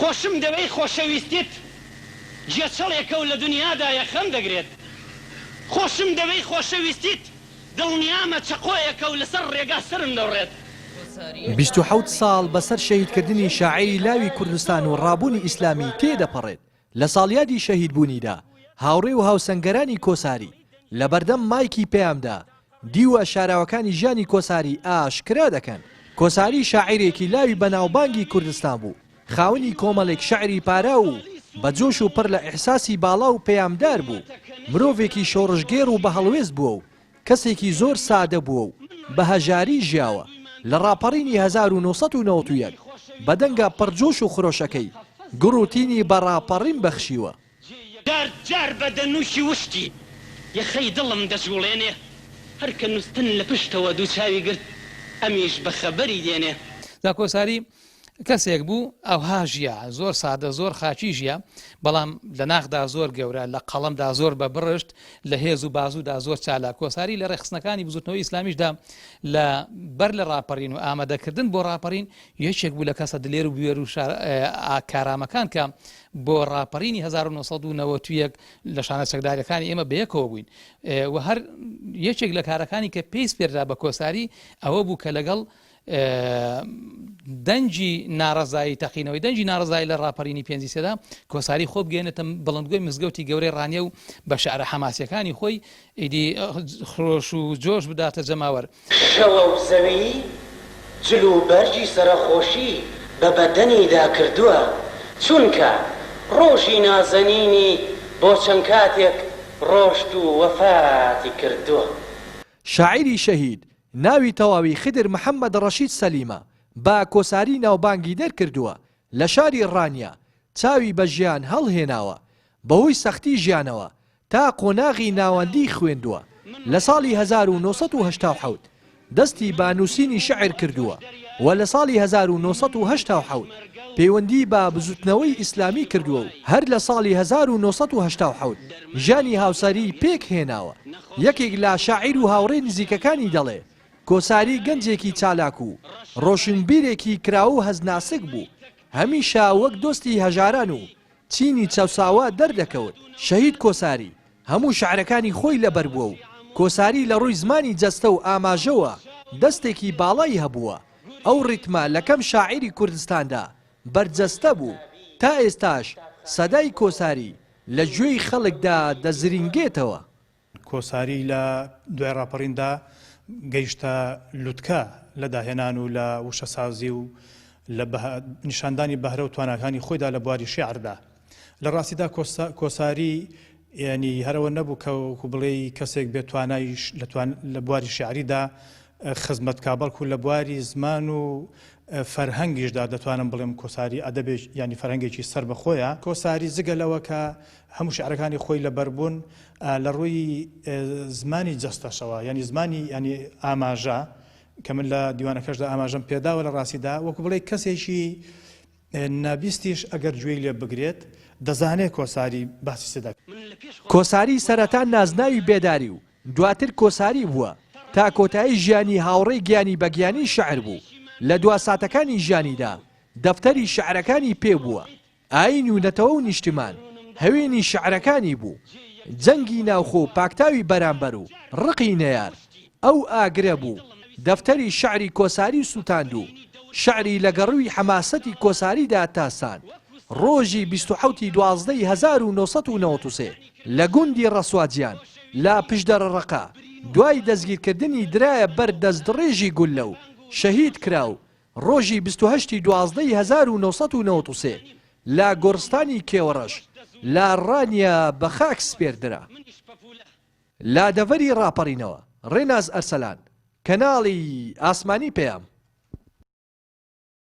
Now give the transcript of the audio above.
خۆشم دەوەی خۆشەویستیت جێچەڵێکە و لە دنیادایە خەم دەگرێت خۆشم دەوەی خۆشەویستیت دڵنیامە چەقۆیەکە و لەسەر ڕێگا سرم دەڕێت 27 ساڵ بەسەر شەهیدکردنی شاعیری لاوی کوردستان و ڕابوونی ئیسلامی تێدەپەڕێت لە ساڵیادی شەهیدبوونیدا هاوڕێ و هاوسەنگەرانی کۆساری لە بەردەم مایکی پێیامدا دیوە شاراوەکانی ژیانی کۆساری ئاشکرا دەکەن کۆساری شاعیرێکی لاوی بەناوبانگی کوردستان بوو خاوەنی کۆمەڵێک شەعری پارا و بەجۆش و پڕ لە ئیحساسی باڵا و پەیامدار بوو مرۆڤێکی شۆڕژگێر و بە هەڵوێست بووە و کەسێکی زۆر سادە بووە و بە هەژاری ژیاوە لە ڕاپەڕینی 1991 بەدەنگە پڕجۆش و خرۆشەکەی گڕوتینی بە ڕاپەڕین بەخشیوە جار بە دەنووشی وشتی یەخەی دڵم دەجوڵێنێ هەرکە نووسن لە پشتەوە دووچاوی گرت ئەمیش بە خەبەری دێنێ دا کۆساری کەسێک بوو ئەوها ژیە زۆر سادە زۆر خاچی ژیە بەڵام لە ناخدا زۆر گەورە لە قەڵەمدا زۆر بە بڕشت لە هێز و بازوودا زۆر چالا کۆساری لە ڕێخستنەکانی بزوتنەوەی ئیسلامیشدا لە بەر لە ڕاپەڕین و ئامادەکردن بۆ ڕاپەڕین یەکێک بوو لە کەسە دلێر و بوێر و کارامەکان کە بۆ ڕاپەڕینی 1991 لە شانە چەکداریەکانی ئێمە بەیەکەوە بووین و هەر یەکێک لە کارەکانی کە پێیس پێردا بە کۆساری ئەوە بوو کە لەگەڵ دەنجی ناڕزایی تەقینەوەی دەنجی ناڕزایی لە ڕاپەڕینی پێنجی سێدا کۆساری خۆ بگەێنێتە بەڵندگۆی مزگەوتی گەورەی ڕانیە و بە شعرە حەماسیەکانی خۆی ئیدی خرۆش و جۆش بداتە جەماوەر شەوە و زەوی جل و بەرجی سەرخۆشی بە بەدەنیدا کردووە چونکە ڕۆژی نازەنینی بۆ چەند کاتێک ڕۆشت و وەفاتی کردووە شاعیری شەهید ناوی تەواوی خدر محەممەد ڕەشید سەلیمە با کۆساری ناوبانگی دەرکردووە لە شاری ڕانیا چاوی بە ژیان هەڵهێناوە بەهۆی سەختی ژیانەوە تا قۆناغی ناوەندی خوێندووە لە ساڵی 1970 دەستی بانووسینی شعر کردووە و لە ساڵی 1970 پەیوەندی بە بزوتنەوەی ئیسلامی کردووە و هەر لە ساڵی 1970 ژانی هاوسەری پێک هێناوە یەکێک لە شاعیر و هاوڕێ نزیکەکانی دەڵێ کۆساری گەنجێکی چالاک و ڕۆشنبیرێکی کراوە و هەزناسک بوو هەمیشە وەک دۆستی هەژاران و چینی چەوساوە دەردەکەوت شەهید کۆساری هەموو شعرەکانی خۆی لەبەر بووە و کۆساری لە ڕووی زمانی جەستە و ئاماژەوە دەستێکی باڵای هەبووە ئەو ڕیتمە لە کەم شاعیری کوردستاندا بەرجەستە بوو تا ئێستاش سەدای کۆساری لە گوێی خەڵکدا دەزرینگێتەوە کۆساری لە دوای ڕاپەڕیندا گەیشتە لوتکە لە داهێنان و لە وشەسازی و لە نیشاندانی بەهرە و تواناکانی خۆیدا لە بواری شێعردا لە ڕاستیدا کۆساری ینی هەرەوە نەبوو کە بڵێ کەسێک بێت توانایش لە بواری شێعریدا خزمەت کابڵک و لە بواری زمان و فەرهەنگیشدا دەتوانم بڵێم کۆساری ئەدەبێت ینی فەرهەنگێکی سەر بەخۆیە کۆساری زگە لەوە کە هەموو شعرەکانی خۆی لەبەربوون لە ڕووی زمانی جەستەشەوە ینی زمانی ینی ئاماژە کە من لە دیوانەکەشدا ئاماژەم پێداوە لە ڕاستیدا وەکو بڵێ کەسێکی نابیستیش ئەگەر گوێی لێ بگرێت دەزانێت کۆساری باسی سەدەک کۆساری سەرەتا نازناوی بێداری و دواتر کۆساری بووە تا کۆتایی ژیانی هاوڕێی گیانی بەگیانی شعر بوو لە دوا ساتەکانی ژیانیدا دەفتەری شعرەکانی پێ بووە ئاین و نەتەوە و نیشتمان هەوێنی شعرەکانی بوو جەنگی ناوخۆ پاکتاوی بەرامبەر و ڕقی نەیار ئەو ئاگرە بوو دەفتەری شعری کۆساری سوتاند و شعری لەگەڕووی حەماسەتی کۆساریدا تاسان ڕۆژی 27/12/1993 لە گوندی ڕەسوادیان لا پشدەڕەقا دوای دەستگیرکردنی درایە بەر دەستدڕێژی گولە و شەهید کراو ڕۆژی 28/12/1993 لا گۆڕستانی کێوەڕەش لا ڕانیا بە خاک سپێردرا لا دەڤەری ڕاپەڕینەوە ڕێناز ئەرسەلان کەناڵی ئاسمانی پێیام